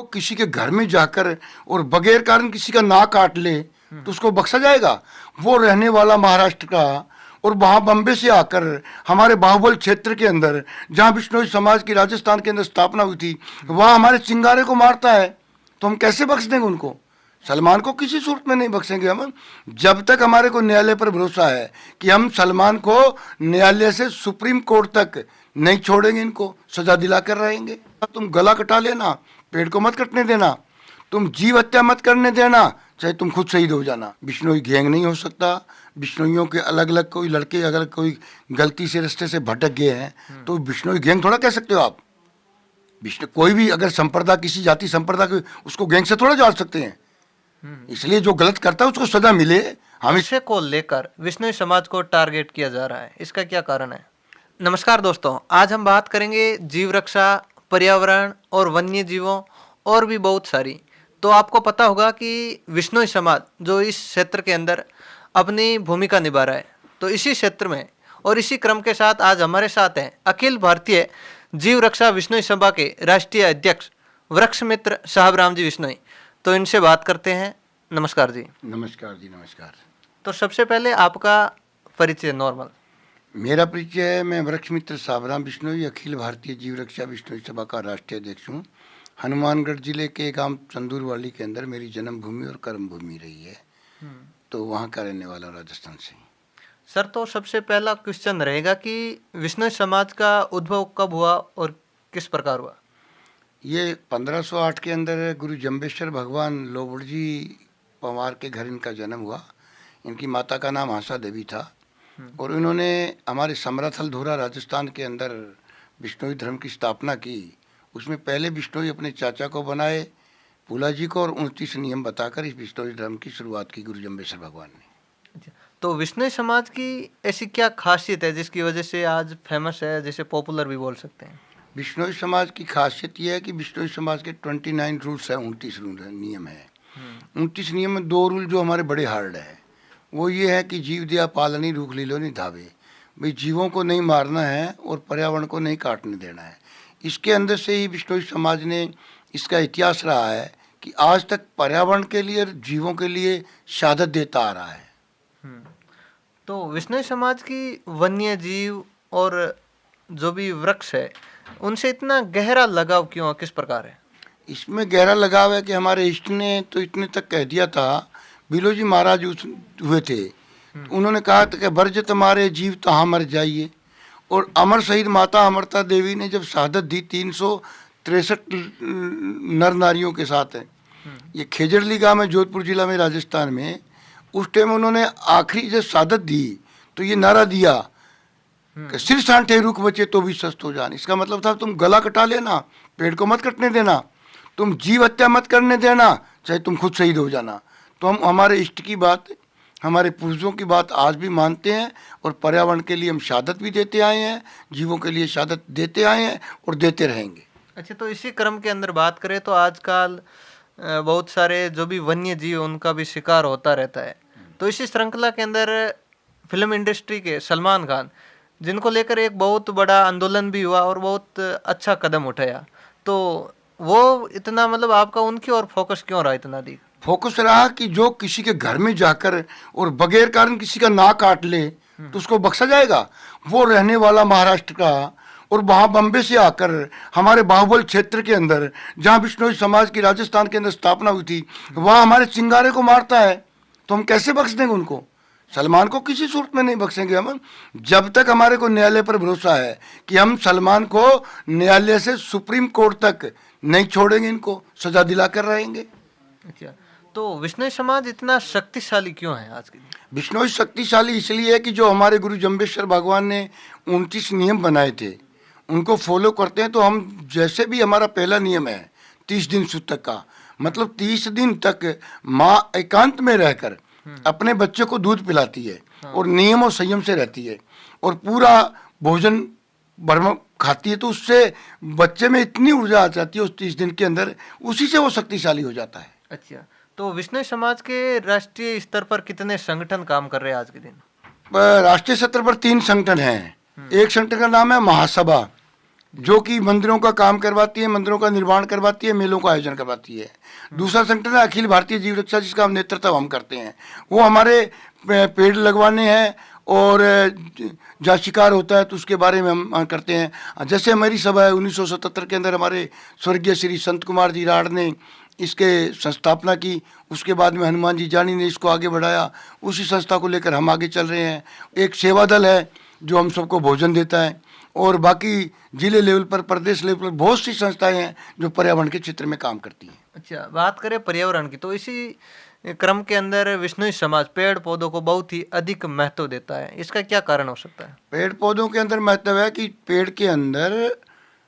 तो किसी के घर में जाकर और बगैर कारण किसी का नाक काट ले तो उसको बख्शा जाएगा? वो रहने वाला महाराष्ट्र का और वहाँ बम्बे से आकर हमारे बाहुबल क्षेत्र के अंदर जहाँ विश्नोई समाज की राजस्थान के अंदर स्थापना हुई थी वहाँ हमारे चिंगारे को मारता है, तो हम कैसे बख्श देंगे उनको? सलमान को किसी सूरत में नहीं बख्शेंगे हम, जब तक हमारे को न्यायालय पर भरोसा है कि हम सलमान को न्यायालय से सुप्रीम कोर्ट तक नहीं छोड़ेंगे, इनको सजा दिला कर रहेंगे। तुम गला कटा लेना, पेड़ को मत कटने देना, तुम जीव हत्या मत करने देना, चाहे तुम खुद शहीद हो जाना। बिश्नोई गैंग नहीं हो सकता। बिश्नोइयों के अलग अलग कोई लड़के अगर कोई गलती से रास्ते से भटक गए हैं तो बिश्नोई गैंग थोड़ा कह सकते हो आप। विष्णु कोई भी अगर संप्रदाय किसी जाति संप्रदाय को उसको गैंग से थोड़ा जोड़ सकते हैं। इसलिए जो गलत करता है उसको सजा मिले। हम इसे को लेकर विश्नोई समाज को टारगेट किया जा रहा है, इसका क्या कारण है? नमस्कार दोस्तों, आज हम बात करेंगे जीव रक्षा, पर्यावरण और वन्य जीवों और भी बहुत सारी। तो आपको पता होगा कि विश्नोई समाज जो इस क्षेत्र के अंदर अपनी भूमिका निभा रहा है, तो इसी क्षेत्र में और इसी क्रम के साथ आज हमारे साथ हैं अखिल भारतीय जीव रक्षा विश्नोई सभा के राष्ट्रीय अध्यक्ष वृक्ष मित्र साहब राम जी विश्नोई। तो इनसे बात करते हैं। नमस्कार जी। नमस्कार जी, नमस्कार। तो सबसे पहले आपका परिचय नॉर्मल। मेरा परिचय, मैं वृक्ष मित्र साबराम बिश्नोई, अखिल भारतीय जीव रक्षा बिश्नोई सभा का राष्ट्रीय अध्यक्ष हूँ। हनुमानगढ़ जिले के गांव चंदूरवाली के अंदर मेरी जन्मभूमि और कर्मभूमि रही है, तो वहाँ का रहने वाला राजस्थान से। सर, तो सबसे पहला क्वेश्चन रहेगा कि विश्नोई समाज का उद्भव कब हुआ और किस प्रकार हुआ? ये 1508 के अंदर गुरु जम्बेश्वर भगवान लोबड़जी पंवार के घर इनका जन्म हुआ। इनकी माता का नाम आशा देवी था और इन्होंने हमारे समराथल धोरा राजस्थान के अंदर बिश्नोई धर्म की स्थापना की। उसमें पहले बिश्नोई अपने चाचा को बनाए, पूला जी को, और 29 नियम बताकर इस बिश्नोई धर्म की शुरुआत की गुरु जम्बेश्वर भगवान ने। तो विश्नोई समाज की ऐसी क्या खासियत है जिसकी वजह से आज फेमस है, जैसे पॉपुलर भी बोल सकते हैं? बिश्नोई समाज की खासियत यह है कि बिश्नोई समाज के 29 रूल्स हैं, 29 नियम है। 29 नियम में 2 रूल जो हमारे बड़े हार्ड है, वो ये है कि जीव दया पालनी रूख लीलो नहीं धावे। भाई जीवों को नहीं मारना है और पर्यावरण को नहीं काटने देना है। इसके अंदर से ही बिश्नोई समाज ने, इसका इतिहास रहा है कि आज तक पर्यावरण के लिए, जीवों के लिए शहादत देता आ रहा है। तो विश्नोई समाज की वन्य जीव और जो भी वृक्ष है उनसे इतना गहरा लगाव क्यों, किस प्रकार है? इसमें गहरा लगाव है कि हमारे इष्ट ने तो इतने तक कह दिया था, बिलो जी महाराज हुए थे, तो उन्होंने कहा था कि वर्ज तुम्हारे जीव तहाँ मर जाइए। और अमर शहीद माता अमरता देवी ने जब शहादत दी 363 नर नारियों के साथ है, ये खेजड़ली गांव में जोधपुर जिला में राजस्थान में, उस टाइम उन्होंने आखिरी जब शहादत दी तो ये नारा दिया कि सिर सांठे रुख बचे तो भी सस्त हो जान। इसका मतलब था तुम गला कटा लेना, पेड़ को मत कटने देना, तुम जीव हत्या मत करने देना, चाहे तुम खुद शहीद हो जाना। तो हम हमारे इष्ट की बात, हमारे पूर्वजों की बात आज भी मानते हैं और पर्यावरण के लिए हम शहादत भी देते आए हैं, जीवों के लिए शहादत देते आए हैं और देते रहेंगे। अच्छा, तो इसी क्रम के अंदर बात करें तो आजकल बहुत सारे जो भी वन्य जीव उनका भी शिकार होता रहता है। तो इसी श्रृंखला के अंदर फिल्म इंडस्ट्री के सलमान खान, जिनको लेकर एक बहुत बड़ा आंदोलन भी हुआ और बहुत अच्छा कदम उठाया, तो वो इतना मतलब आपका उनकी और फोकस क्यों रहा इतना अधिक? फोकस रहा कि जो किसी के घर में जाकर और बगैर कारण किसी का नाक काट ले तो उसको बख्शा जाएगा? वो रहने वाला महाराष्ट्र का और वहाँ बम्बे से आकर हमारे बाहुबल क्षेत्र के अंदर जहाँ बिश्नोई समाज की राजस्थान के अंदर स्थापना हुई थी वहाँ हमारे चिंगारे को मारता है, तो हम कैसे बख्श देंगे उनको? सलमान को किसी सूरत में नहीं बख्शेंगे हम, जब तक हमारे को न्यायालय पर भरोसा है कि हम सलमान को न्यायालय से सुप्रीम कोर्ट तक नहीं छोड़ेंगे, इनको सजा दिला कर रहेंगे। अच्छा, तो विश्नोई समाज इतना शक्तिशाली क्यों है आज के दिन? बिश्नोई शक्तिशाली इसलिए है कि जो हमारे गुरु जम्बेश्वर भगवान ने 29 नियम बनाए थे उनको फॉलो करते हैं। तो हम जैसे भी, हमारा पहला नियम है 30 दिन सूतक का, मतलब 30 दिन तक माँ एकांत में रहकर अपने बच्चे को दूध पिलाती है और नियम और संयम से रहती है और पूरा भोजन भरम खाती है, तो उससे बच्चे में इतनी ऊर्जा आ जाती है उस 30 दिन के अंदर, उसी से वो शक्तिशाली हो जाता है। अच्छा, तो विश्नोई समाज के राष्ट्रीय स्तर पर कितने संगठन काम कर रहे हैं आज के दिन? राष्ट्रीय स्तर पर 3 संगठन हैं। एक संगठन का नाम है महासभा, जो कि मंदिरों का काम करवाती है, मंदिरों का निर्माण करवाती है, मेलों का आयोजन करवाती है। दूसरा संगठन है अखिल भारतीय जीव रक्षा, जिसका हम नेतृत्व हम करते हैं। वो हमारे पेड़ लगवाने हैं और जहाँ शिकार होता है तो उसके बारे में हम करते हैं। जैसे हमारी सभा है 1977 के अंदर हमारे स्वर्गीय श्री संत कुमार जी राड़ ने इसके संस्थापना की। उसके बाद में हनुमान जी जानी ने इसको आगे बढ़ाया। उसी संस्था को लेकर हम आगे चल रहे हैं। एक सेवा दल है जो हम सबको भोजन देता है, और बाकी जिले लेवल पर, प्रदेश लेवल पर बहुत सी संस्थाएं हैं जो पर्यावरण के क्षेत्र में काम करती हैं। अच्छा, बात करें पर्यावरण की, तो इसी क्रम के अंदर विश्नोई समाज पेड़ पौधों को बहुत ही अधिक महत्व देता है। इसका क्या कारण हो सकता है? पेड़ पौधों के अंदर महत्व है कि पेड़ के अंदर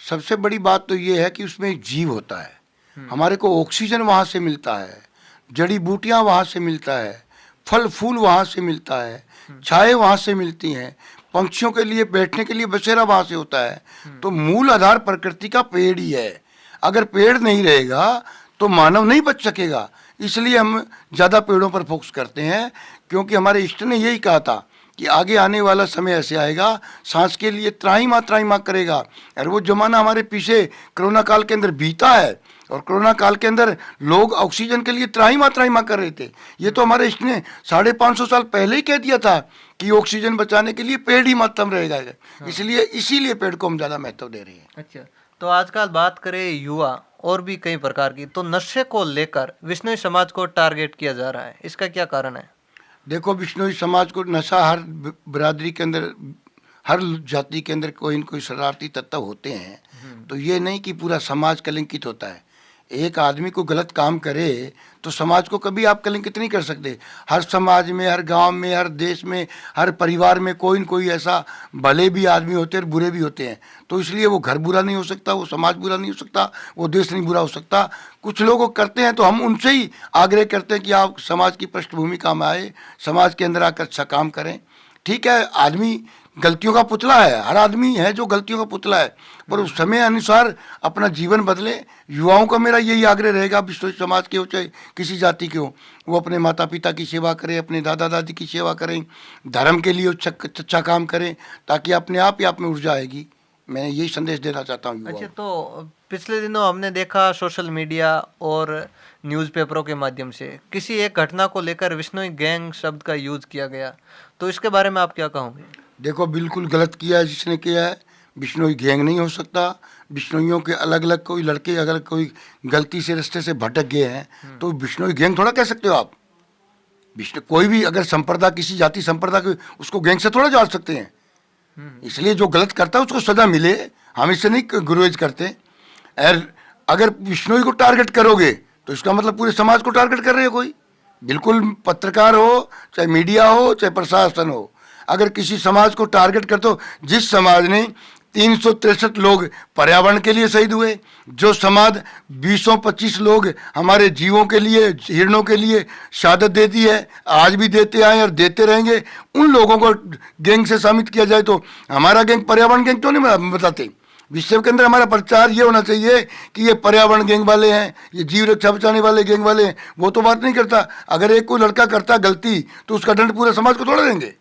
सबसे बड़ी बात तो ये है कि उसमें एक जीव होता है। हमारे को ऑक्सीजन वहाँ से मिलता है, जड़ी बूटियाँ वहाँ से मिलता है, फल फूल वहाँ से मिलता है, छाए वहाँ से मिलती हैं, पंछियों के लिए बैठने के लिए बसेरा वहाँ से होता है। तो मूल आधार प्रकृति का पेड़ ही है। अगर पेड़ नहीं रहेगा तो मानव नहीं बच सकेगा। इसलिए हम ज़्यादा पेड़ों पर फोकस करते हैं, क्योंकि हमारे इष्ट ने यही कहा था कि आगे आने वाला समय ऐसे आएगा, सांस के लिए त्राही माँ करेगा। और वो जमाना हमारे पीछे कोरोना काल के अंदर बीता है, और कोरोना काल के अंदर लोग ऑक्सीजन के लिए त्राही माँ कर रहे थे। ये तो हमारे इष्ट ने 550 साल पहले ही कह दिया था कि ऑक्सीजन बचाने के लिए पेड़ ही महत्तम रहेगा। इसीलिए पेड़ को हम ज़्यादा महत्व दे रहे हैं। अच्छा, तो आजकल बात करें युवा और भी कई प्रकार की, तो नशे को लेकर विश्नोई समाज को टारगेट किया जा रहा है। इसका क्या कारण है? देखो, बिश्नोई समाज को नशा हर बिरादरी के अंदर, हर जाति के अंदर कोई न कोई शरारती तत्व होते हैं। तो ये नहीं कि पूरा समाज कलंकित होता है। एक आदमी को गलत काम करे तो समाज को कभी आप कलंकित नहीं कर सकते। हर समाज में, हर गांव में, हर देश में, हर परिवार में कोई न कोई ऐसा भले भी आदमी होते हैं और बुरे भी होते हैं। तो इसलिए वो घर बुरा नहीं हो सकता, वो समाज बुरा नहीं हो सकता, वो देश नहीं बुरा हो सकता। कुछ लोग करते हैं तो हम उनसे ही आग्रह करते हैं कि आप समाज की पृष्ठभूमिका में आए, समाज के अंदर आकर अच्छा काम करें। ठीक है, आदमी गलतियों का पुतला है, हर आदमी है जो गलतियों का पुतला है, पर उस समय अनुसार अपना जीवन बदले। युवाओं का मेरा यही आग्रह रहेगा, विश्व समाज के हो चाहे किसी जाति के हो, वो अपने माता पिता की सेवा करें, अपने दादा दादी की सेवा करें, धर्म के लिए अच्छा काम करें, ताकि अपने आप ही आप में ऊर्जा आएगी। मैं यही संदेश देना चाहता हूँ। अच्छा, तो पिछले दिनों हमने देखा सोशल मीडिया और न्यूज़पेपरों के माध्यम से किसी एक घटना को लेकर विश्नोई गैंग शब्द का यूज किया गया, तो इसके बारे में आप क्या कहोगे? देखो, बिल्कुल गलत किया है जिसने किया है। बिश्नोई गैंग नहीं हो सकता। बिश्नोइयों के अलग अलग कोई लड़के अगर कोई गलती से रास्ते से भटक गए हैं तो बिश्नोई गैंग थोड़ा कह सकते हो आप। विष्णु कोई भी अगर संप्रदाय, किसी जाति संप्रदाय को, उसको गैंग से थोड़ा जोड़ सकते हैं। इसलिए जो गलत करता है उसको सजा मिले, हम इससे नहीं गुरेज करते। और अगर बिश्नोई को टारगेट करोगे तो इसका मतलब पूरे समाज को टारगेट कर रहे हो। कोई बिल्कुल पत्रकार हो, चाहे मीडिया हो, चाहे प्रशासन हो, अगर किसी समाज को टारगेट करते हो, जिस समाज ने 363 लोग पर्यावरण के लिए शहीद हुए, जो समाज 20-25 लोग हमारे जीवों के लिए, हिरणों के लिए शहादत देती है, आज भी देते आए और देते रहेंगे, उन लोगों को गैंग से शामिल किया जाए तो हमारा गैंग पर्यावरण गैंग क्यों नहीं बताते? विश्व के अंदर हमारा प्रचार ये होना चाहिए कि ये पर्यावरण गैंग वाले हैं, ये जीव रक्षा बचाने वाले गैंग वाले हैं। वो तो बात नहीं करता। अगर एक कोई लड़का करता गलती तो उसका दंड पूरे समाज को थोड़ा देंगे।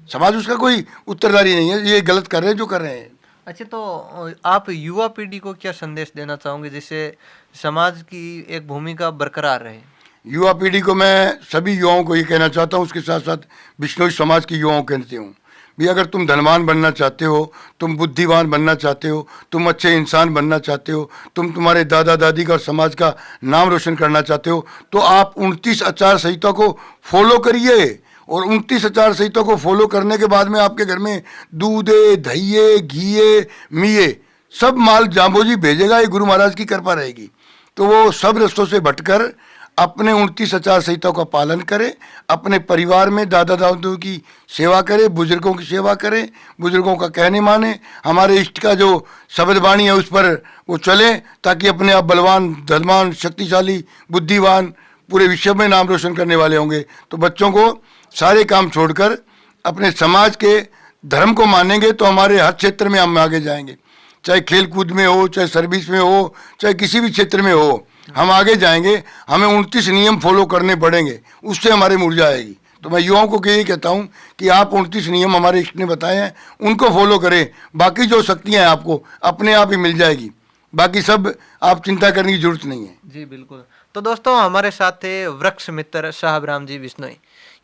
समाज उसका कोई उत्तरदारी नहीं है, ये गलत कर रहे हैं जो कर रहे हैं। अच्छा, तो आप युवा पीढ़ी को क्या संदेश देना चाहोगे जिससे समाज की एक भूमिका बरकरार रहे? युवा पीढ़ी को मैं सभी युवाओं को ये कहना चाहता हूँ, उसके साथ साथ बिश्नोई समाज के युवाओं को कहते हूँ भी, अगर तुम धनवान बनना चाहते हो, तुम बुद्धिमान बनना चाहते हो, तुम अच्छे इंसान बनना चाहते हो, तुम तुम्हारे दादा दादी का और समाज का नाम रोशन करना चाहते हो, तो आप 29 आचार संहिता को फॉलो करिए। और 29 आचार संहिता को फॉलो करने के बाद में आपके घर में दूधे, दहिए, घीए, मिये सब माल जाम्बोजी भेजेगा। ये गुरु महाराज की कृपा रहेगी। तो वो सब रास्तों से भटकर अपने 29 आचार संहिता का पालन करें, अपने परिवार में दादा दादियों की सेवा करें, बुजुर्गों की सेवा करें, बुजुर्गों का कहने माने, हमारे इष्ट का जो शब्द वाणी है उस पर वो चले, ताकि अपने आप बलवान, धनवान, शक्तिशाली, बुद्धिवान, पूरे विश्व में नाम रोशन करने वाले होंगे। तो बच्चों को सारे काम छोड़कर अपने समाज के धर्म को मानेंगे तो हमारे हर क्षेत्र में हम आगे जाएंगे। चाहे खेल कूद में हो, चाहे सर्विस में हो, चाहे किसी भी क्षेत्र में हो, हम आगे जाएंगे। हमें 29 नियम फॉलो करने पड़ेंगे, उससे हमारी ऊर्जा आएगी। तो मैं युवाओं को यही कहता हूँ कि आप 29 नियम हमारे इष्ट ने बताए हैं, उनको फॉलो करें। बाकी जो शक्तियाँ हैं आपको अपने आप ही मिल जाएगी, बाकी सब आप चिंता करने की जरूरत नहीं है। जी बिल्कुल। तो दोस्तों हमारे साथ थे वृक्ष मित्र शाहब जी बिश्नोई।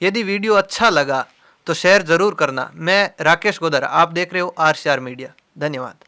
यदि वीडियो अच्छा लगा तो शेयर जरूर करना। मैं राकेश गोदर, आप देख रहे हो RCR मीडिया। धन्यवाद।